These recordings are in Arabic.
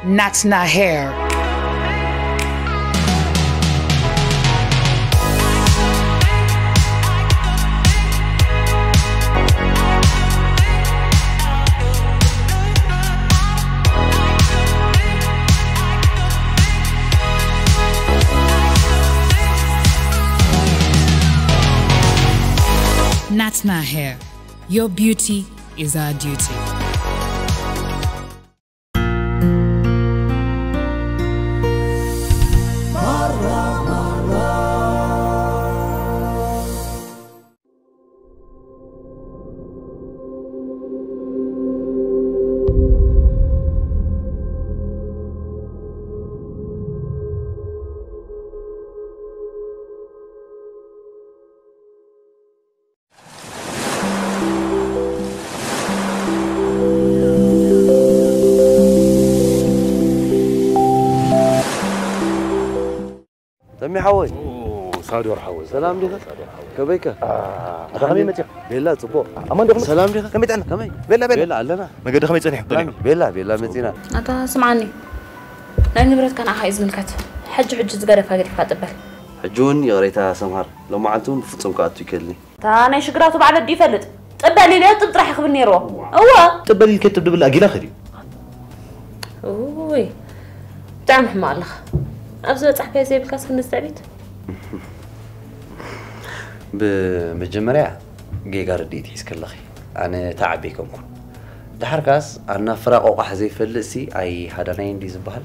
Natna Hair. Natna Hair. Your beauty is our duty. سمي حوي صادور حوي سلام ديك كبيك خمي متى بيلا صبو امان دخل سلام ديك كمي تعنا كمي بيلا علنا ما قد خمي تصنح بيلا متينا أنت سمعني لأن نبرت كان أحايز من كات حج زقارة فاقري فاتبل حجون يا ريتها سمهر لو ما عنتم بفتصم كاتو يكلني تاني شقراته بعد الدي فلت تبالي ليه تطرح يخبرني رو هو تبالي الكتب دبل أجينا خدي اوي تعمل حمالخ أبزو تحكي زي بالكاس من السعبيت بمجمريا جيجار ديتي اسكلخي أنا تعبيكم كن دحركاس أنا فراق أوقع زي فلسي أي هذا نين دي زبال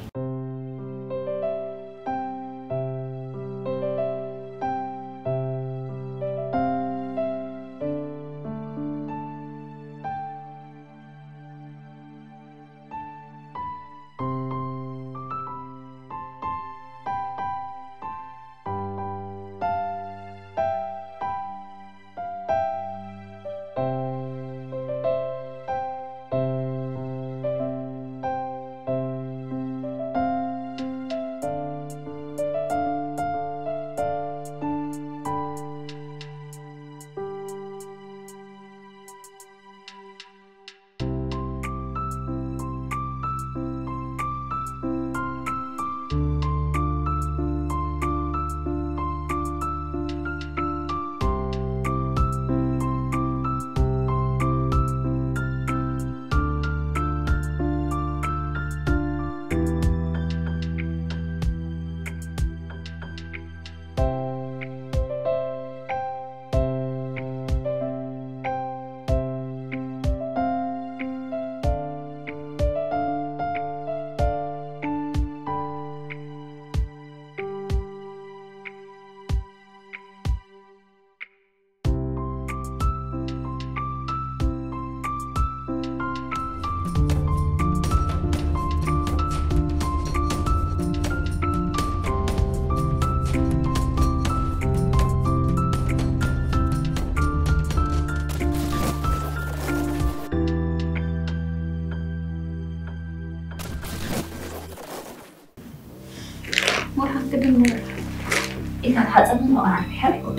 إذا حصل إنه أنا بحبه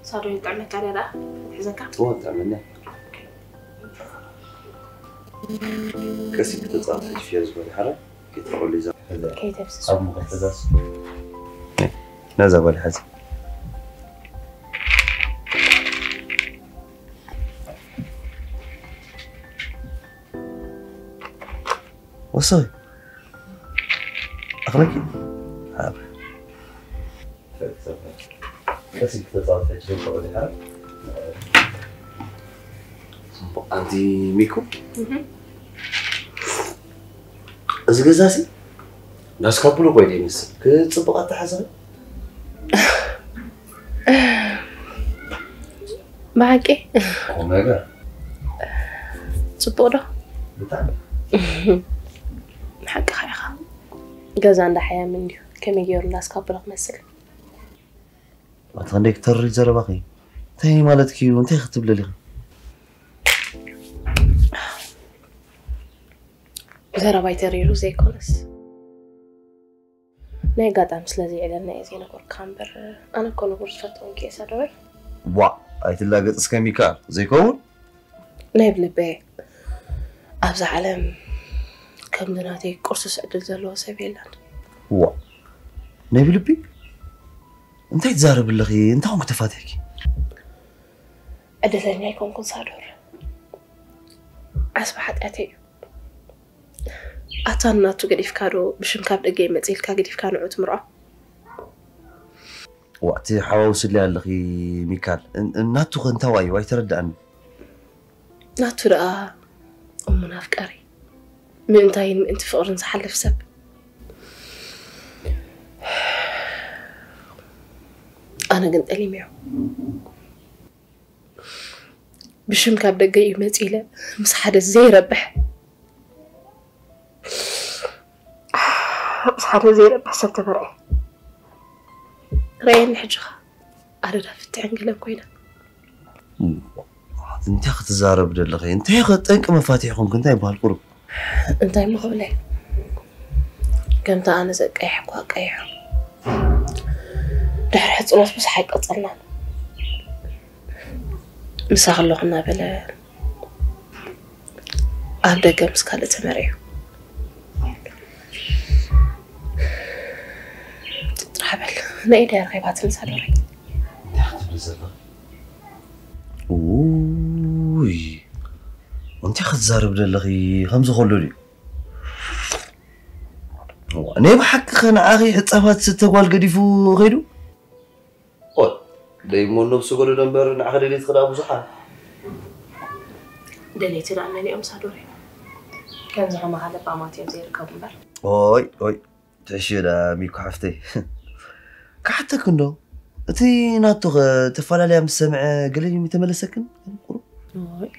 صاروا يطعمك على ذا حزكا هو تعملنا كسي بتتصافى في زبالة حرة كتقول لي زبالة كي تفسس أو مغفزاس نازل بالحزن وصاي أخلك بس تتصرف في شيء ولا أنت ميكو إذا جزاسي ناس كابلو قاعدين يمس كتصبغ تحسن معك إيه؟ أوميجا صبورة بتاعنا حق خيخة جاز عند حياة مني كم يجيور الناس كابلو مثل ما تغنيك ترى جرباقي تاني مالتك وانت خطب لي زرا بايتريرو زي كونس ناي قاعد أمس لذي إلى الناس ينقول كامبر أنا كل غرز فتون كيس أدور وا أي تلاقي إسكاميكا زي كون ناي بلبي أبزع علم كم دناتي قرص سعد الزلوة سبيلان وا ناي بلبي انت تزارب اللغي انت هم كتفاتك أدلني يكون كن صادور أصبحت أتي أتانا تو قديف كارو بشم كاب دقي متيل كا قديف كانو عوت مرأة وقتي حواوس اللي اللغي ميكال ناتو انت واي تردأ أن ناتو رأى منافق أري من تاين انت فقرن سحلف سب أنا قلت ألي معه بشم كاب دقي متيلة مسحادة زي ربح مسحادة زي ربح سبت برأي رأيني حجخة أنا دافت عنقلة كوينة انت اخذ تزارب اللغي انت اخذ تنك مفاتيحكم كنت بهالقرب انت مغولي كنت أنا زي قيح وقيح دحر حص ناس بس حق قصلنا مسخلونا بلا أبدأ جمس كله تمريو ترحبل نيدي الغيبات مسادوري اوي وانت اخذ تزارب اللغي خمسة خلولي أنا بحق خنا أخي حتى ستقول قديفو غيره أوه دايما نفسه قالوا نمبر نأخذ اللي تخدع أبو زحان دليت لأنني صادوري كان زعما هذا باماتي زي الكومبر أوي تعشينا ميكو حفتي كحتى كنو أتي ناتو تفعل عليها مسمع قليل متملسكن أوي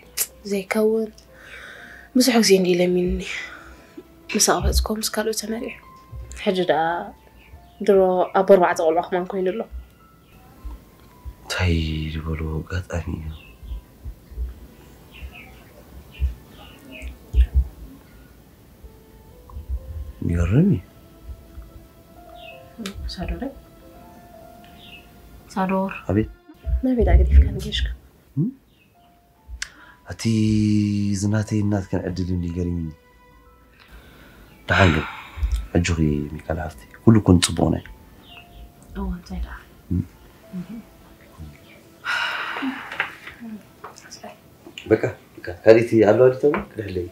زي كون مسحوك زين دي لمني مسافزكم سكالو تمريح حجدا درو أبر بعد أول أخوان كوين الله تاي بلو قد أمين يرمي صادوري صادور أبي ما بيدا قديف كان جيشك أتي زناتي الناس كان عدلوني قريبين تعال أجري ميكال عفتي كله كنت صبوني أو أنت لا بكا هذه على اللي تبغى كده لي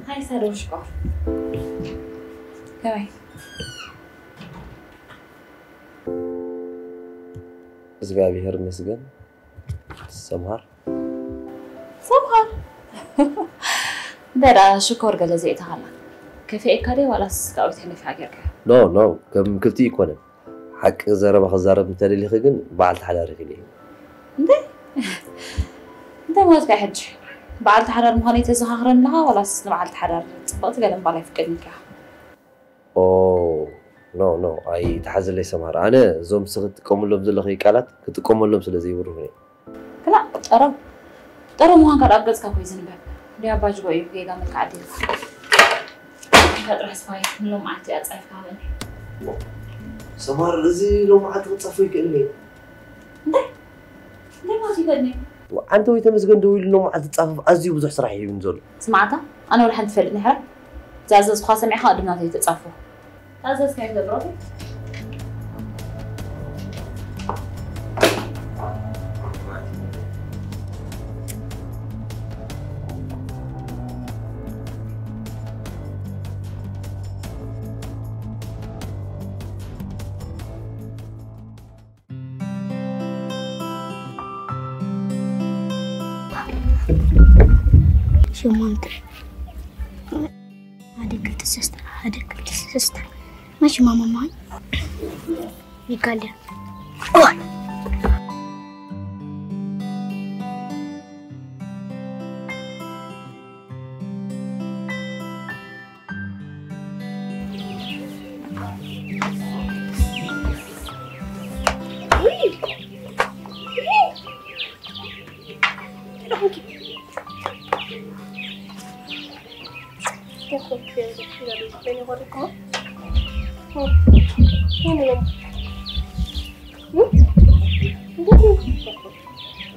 هاي صاروشكو كوي እግዚአብሔር ይመስገን ሰምሃር برا شكر جلزي تهلا كيف إكادي ولا سكاوت هني في حاجة نو كم كلتي يكون حق زرب خزارب متلي خجن بعد حدا رجلي ده موت كحج بعد حرر مهني تزهرن لها ولا بعد حرر صبغت قال بالله يفقدني كها أوه نو أي تحزن لي سمار أنا زوم سقط كم لهم زلخي قالت كنت كم لهم سلزي يوروني لا ترى مهان قال أبغى كافي زنبه ليه باج بوي في قام العديل هذا راح سفاي لو ما عندي أتصرف كمان سمار رزي لو ما عاد تصفي كأني ليه ما تقدني أنت ويتمسكن دوي لو ما عاد تصفي أزي وزح صراحة ينزل سمعتها أنا ولا حد فلتني حرام زازز خاصة معي خادمنا تيجي تصفوا زازز كيف دبرتي شو مانك هذيك السستة ماشي ماما ماي يقال لي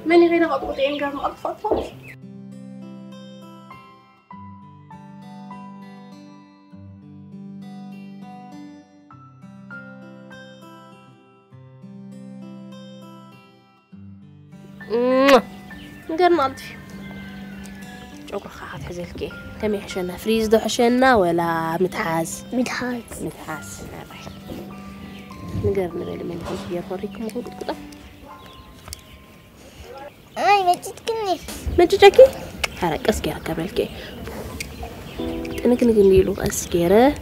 ماني غير غطوتين قاموا أطفال غير ما أطفي أقول خاحت حزلكي كم يحشنا فريز دو حشنا ولا متحاز نقدر نرى من هي أوريكم كده أي مجدكي حرك أسكيرة قبلكي أنا كنا نقول أسكيرة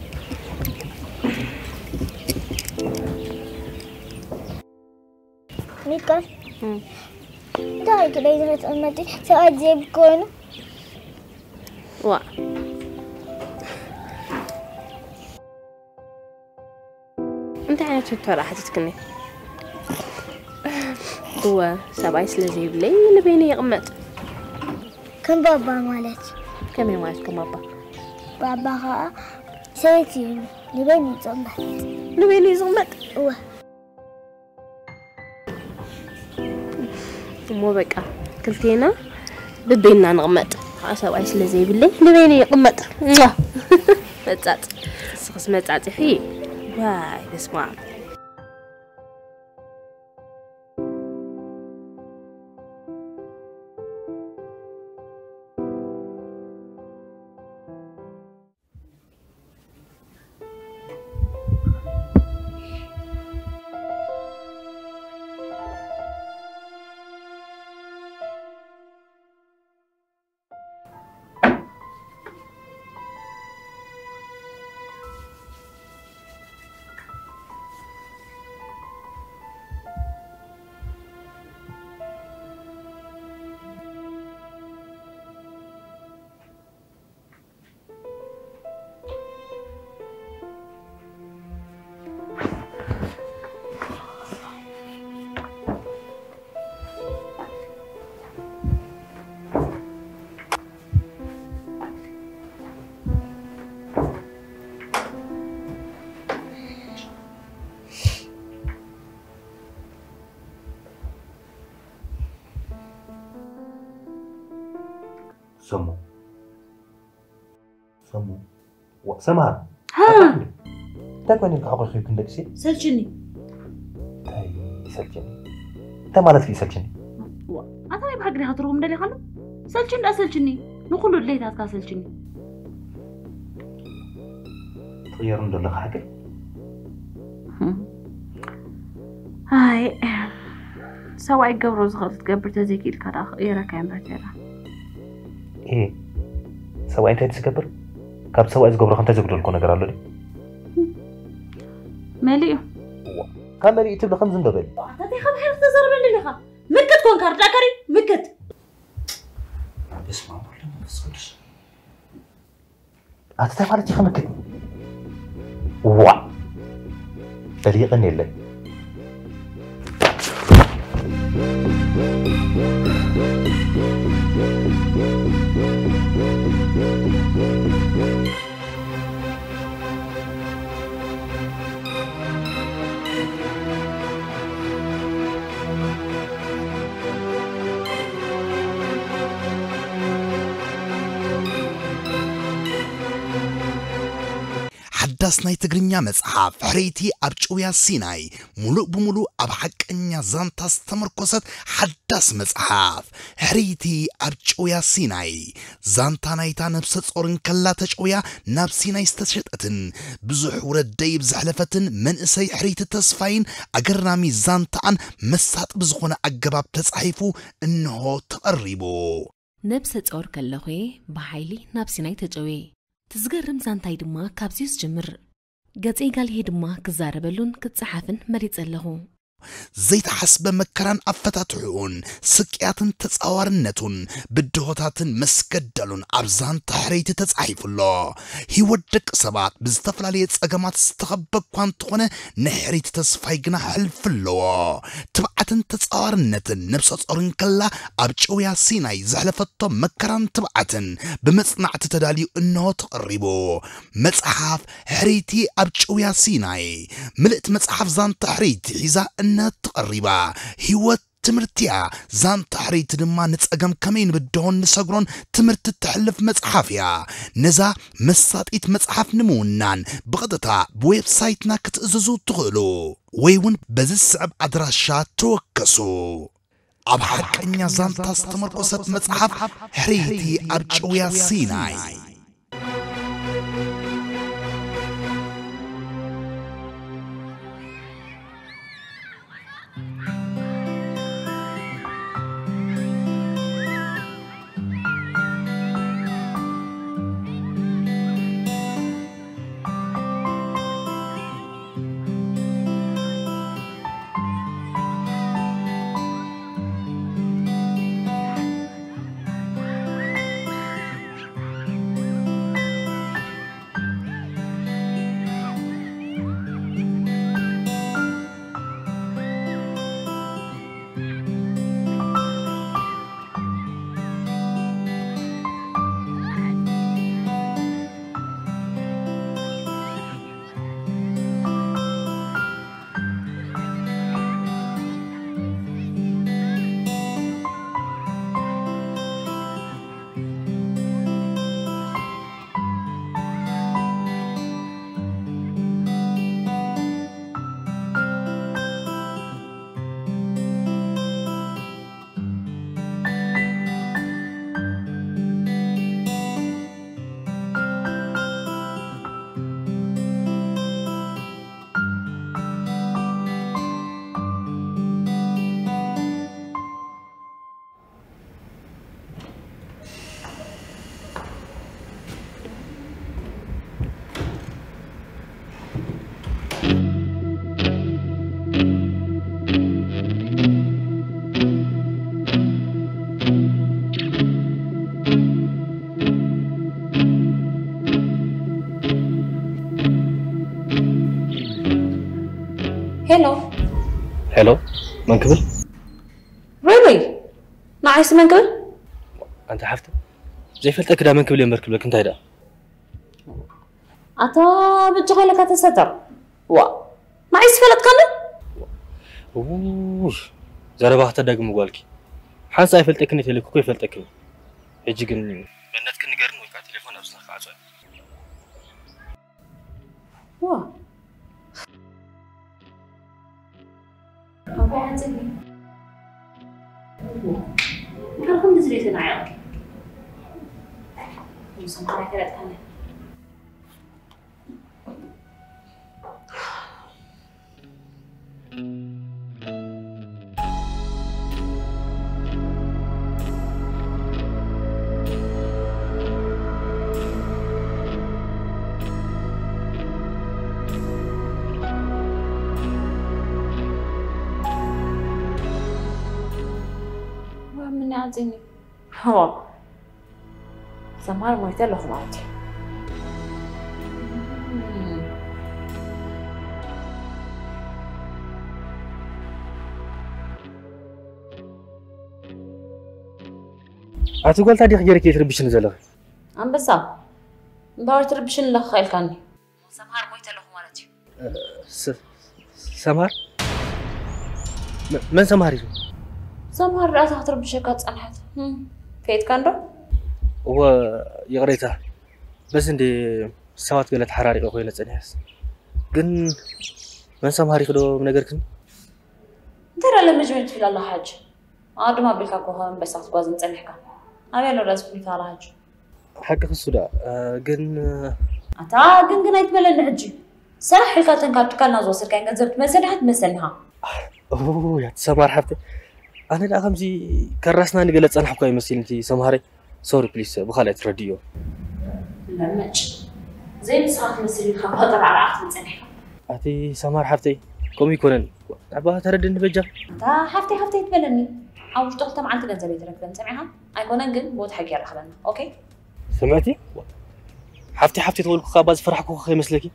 ميكا ده كده إذا تأمتي سأجي زي بكونه وا أنت عارف تتفرع حتتكني هو سبعي سلزي بلي نبيني يقمت كم بابا مالت كم يوم كم بابا خا سيتي نبيني يزغمت هو مو بقى كلتينا ببينا نغمت سبعي سلزي بلي نبيني يقمت متات سخس متات خي واي بسمع سمو سمار ها تاكوني الحقوق في كندكسي سلجني تاي يسلجني تا مالت في يسلجني أنا بحقني هتروم دلي خلو سلجني نقول اللي تاسكا سلجني تغيرون دلك حاجة هاي سواء الجبر صغرت تقبر تزيكي الكراخ إيرا كان بتيرا إيه سواء أنت تسكبر كاب سواء إذا جبر خنت تزوج لكم نجار الله مالي كم مالي يتبع خمسين دبل تدي خم حيل تزرب اللي لخا مكت كون كارتا كري مكت سكوتش أتتعرف على تخمك وا طريقة نيلة حداس ناي تقرنيا مصحف حريتي أبجويا سيناي ملو بملو أبحقنيا زانتاس تمركوست حداس مصحف حريتي أبجويا سيناي زانتا نايتا نفسد صورن كلا تجويا ناب سيناي استشتتن بزح وردي بزحلفتن من اسي حريت التصفاين أقرنامي زانتان مسات بزخونا أقباب تصحيفو إنه تقربو نبسط صور كلخوي بحيلي ناب سيناي تجوي تزقرم زانتاي دما كابزيوس جمر قطعي قال هي دما كزاربلون كتصحافن مريت اللهو زيت حسب مكران أفتاتعون سكياتن تتصاورنتون بدهوتاتن مسكدلون أبزان تحريت تتصحيف الله هي ودك سبات بزتفلالية أقامات استغبق وانتونه نحريت تصفايقنا حلف الله تبعتن تتصاورنتن نفسات أورن كلا أبجويا سيناي زحلفتو مكران تبعتن بمصنع تتداليو إنه تقربو مصحف حريتي أبجويا سيناي ملئت مصحف زان تحريت حيزا إنها تقربا هيوت تمرتيا زان تحريت دما نتسقم كمين بدون نسقرون تمرت تحلف مصحافيا نزا مساطيت مصحف نمونان بغدتا بويب سايتنا كتأززو تغلو ويون بزي صعب أدراشا توكسو أب حقنيا زان تستمر قصة مصحف حريتي أبجويا سيناي هلو منكبل really نعيس منكبل أنت حفتة زي فلتك دا منكبل يمركب لك أنت هيدا أتا بتجي لك أتستر وا نعيس فلت كله ووش زربا حتى داق مقالك حاسة فلتك إني تلك كوي فلتك يجي قلني بنتك إني قرن ويكا تليفون أبصناك عزوي وا أبغى أنزل كان كم نزلت أنا عيالك مسمى كذا كان من عزيني هو سمار مويت له خمارتي أتقول تادي خيرك يتربشن زلها عم بسا مبار تربشن لك خيل كاني سمار مويت له خمارتي سمار من سماري سمار رأسها تربشك أتصنحت فيت كان رو هو يغريتها بس عندي سوات قلت حراري أخوي نتنحس قن من سماري خدو من أجركن ترى لما جمعت في الله حاج عاد ما بيلك أكوها بس أتقاز نتنحكا أبي لو لازم في الله حاج حق الصدا قن أتا قن يتملى نحجي ساحل كاتن كاتكالنا زوسر كان قنزرت مسنحت مسنها أوه يا سمار حبتي أنا لا خمسي كرسنا نقلت أنا حكاية مسيلتي سماري سوري بليز بخالة راديو لمج زي مسخات مسيلي خبطر على عقد مسنحة أتي سمار حبتي كم يكونن أبغى ترد النبجة تا حفتي تبلني أو مش تغطى مع أنت جنزلي تركبن سمعها أيكون أنجن بود حكي على خبرنا أوكي سمعتي حفتي تقول خباز فرحك وخي مسلكي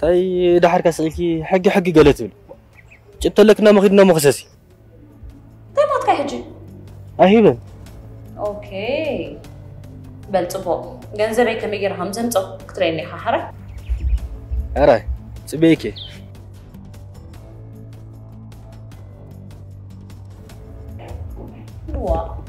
تاي دحر كسلكي حقي قالت لي جبت لك نام غير نام خساسي طيب ما تكاي حجي أهيبا اوكي بل تبو جنزبي كم يجي رهم زنتو كتريني ححرة أراي تبيكي واو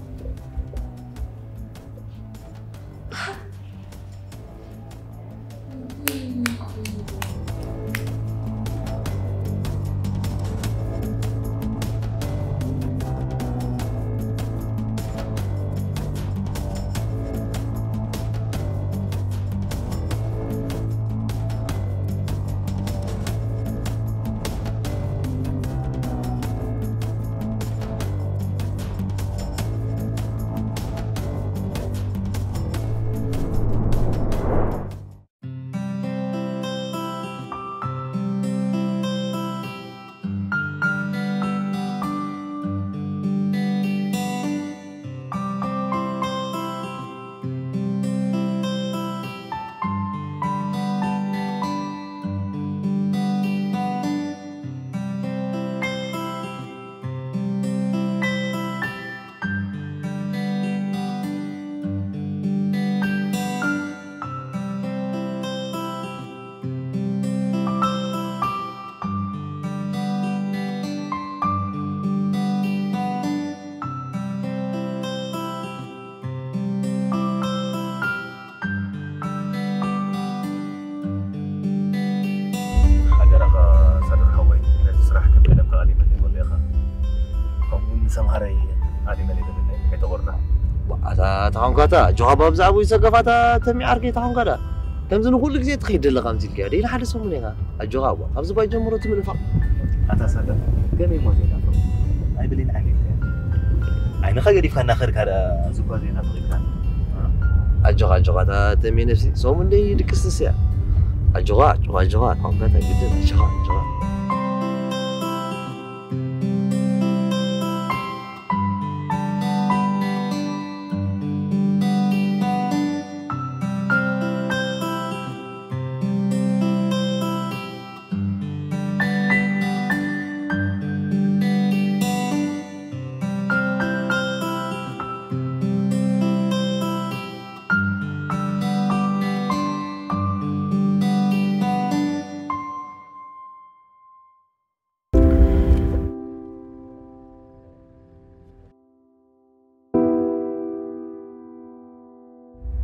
سمهري هذه ملي دبل كتغرنا أتا تهم كذا جواب أبز أبوي سقفاتا تمي عركي تهم كذا كم زنو كل جزء تخيد اللي قام تلقى ليه لحد سومني ها الجواب أبز باي جمرة من الفق أتا صدق كم يوم زين أفهم أي بلين عليك أنا خير يفكر آخر كذا زبالين أفريقيا الجواب أتا تمي نفسي سومني دكستسيا الجواب هم كذا جدا الجواب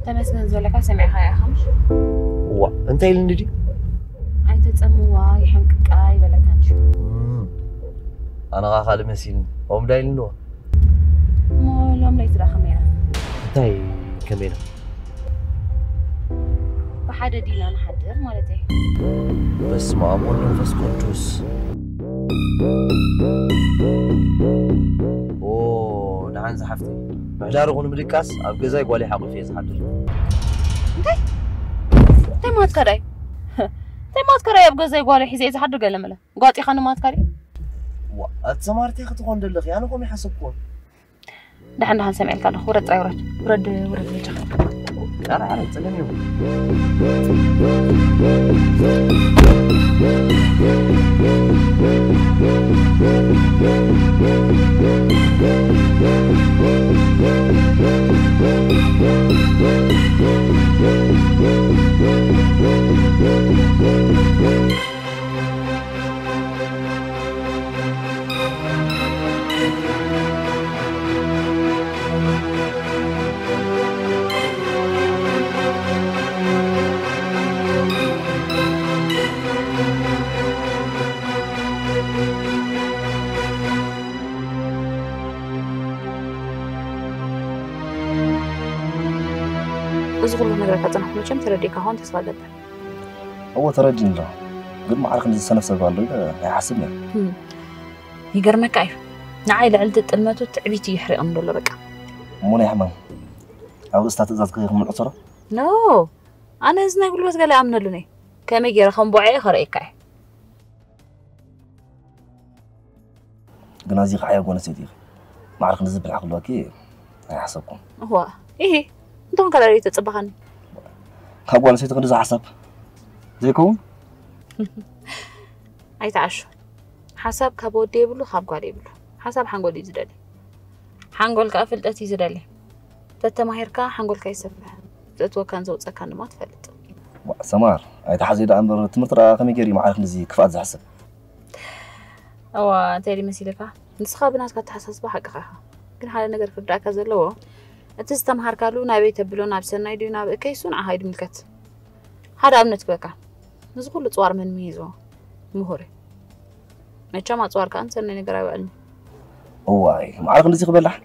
تمسكن زولك سمعها يا خمش أنت اللي ندي أي تتسموا يحنك أي بلا كانش أنا غاخالي مسين هم دايل نوع مو لهم ليت رخمينا تاي كمينا بحدا دينا نحضر مالتي بس ما أمون نفس كنتوس أوه نحن زحفتي محجار غون ملكاس أبجزاي قولي حقو فيه زحضر تاي ما تكري أبجزاي قولي حزي زحضر قال ملا قاطي خانو ما تكري أتسمارتي خطقون دلخي أنا قومي حسبكون دحن سمعي لك ورد وجهك على تسلم يوم أزغل من نقرأ كذا نحن كم ترديك هون تصل جدا هو تردين له قد ما عارف نزل سنة سبعة له يحسبني يقرمك كيف نعايل علدة الماتو تعبيتي يحرق أمر الله بقى مو يا حمام أو استعتزاز كذا من الأسرة نو أنا إذا نقول بس قال لي أمن لوني كم يجي رقم بوعي خريك كيف جنازي حياة وأنا سيدي ما عارف نزل بالعقل وكي يحسبكم هو إيه أنتم كلا ريت تصبحني خاب وأنا سيدي قد حسب زيكم أي تعشوا حسب كابود يبلو خاب قال يبلو حسب حنقول يزدلي حنقول كافل تأتي يزدلي تتماهركا حنقول كيسفه تتوكان زوج سكان ما تفلت سمار أي تحزيد أمر تمطر كم يجري ما عارف نزي كفاءة زي حسب أو تالي مسيلك نسخة بناس كانت تحسس بحقها كن حالا نقدر كبدا كذا لو تستمهر كارلو نبي تبلو نابسنا يدو ناب كيسون عهيد ملكت هذا أمنت بكا نزغل تصور من ميزو مهوري نجمع تصور كان سنة نقرأ وعلم واي ما عارف نزي قبلح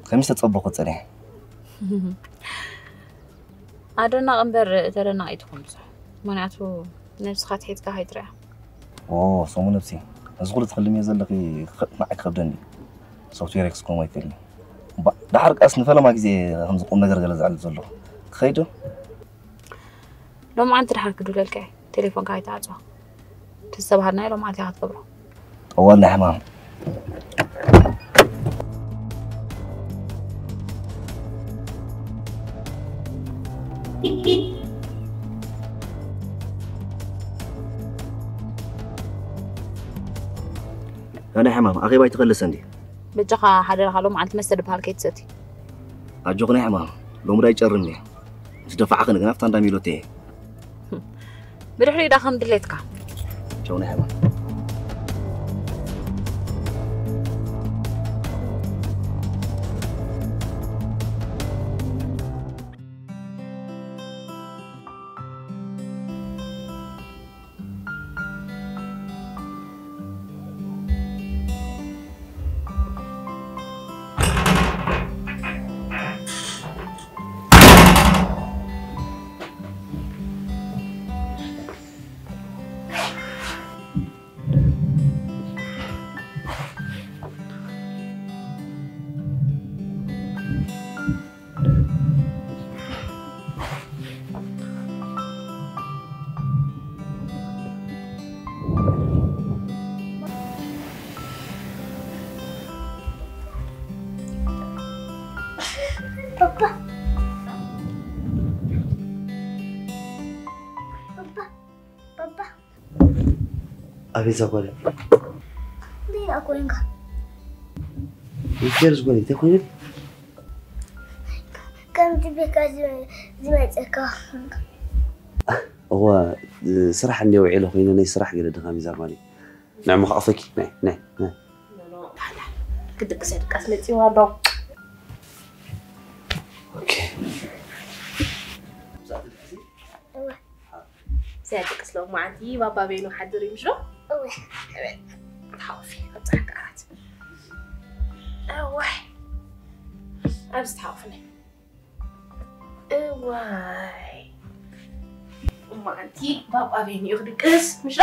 خمسة تصبقوا تسني أدرنا أمبر ترنا أيتكم صح منعتو نفس خات حيت كهيدرا صوم نفسي أزغل تخليني يزلقي معك خبدني صوتي ريكس كون ويتلني ده حرق أصلا فلا ما جزي هم زقوم نقدر جلز على زلوا خيدو لو ما أنت رح تقول لك تليفون كاي تعجوا تستبهرنا لو ما أنت هتقبله أولنا حمام أنا حمام أخي باي تغلس عندي بجاها حدا خلو ما أنت مستر بهالكيت ستي أجوغني حمام لو مراي جرني تدفع عقلك نفتح عند ميلوتي برحلي داخل دليتك شوني حمام أبي زقولي دين أكوينك يجلس قولي تكوين كم تبي كذا زميلك هو صراحة إني وعي له خلينا نسرح قل دخامي زقولي نعم خافك نه كده كسر كاسمتي وادو أوكي ساعتك سلو معتي بابا بينو حضري مشو أوه تحوفي أبصح قرات أوه أبز تحوفني واي معتي بابا بينو يخدك اس مشو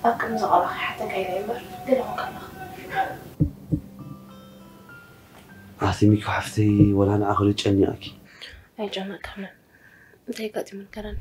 أكن زغلق حتى كي يمر قلهم كلا عاصميك وحفتي ولا أنا أخذ تشني أكي أي جانا كمان أنت هيك من كراني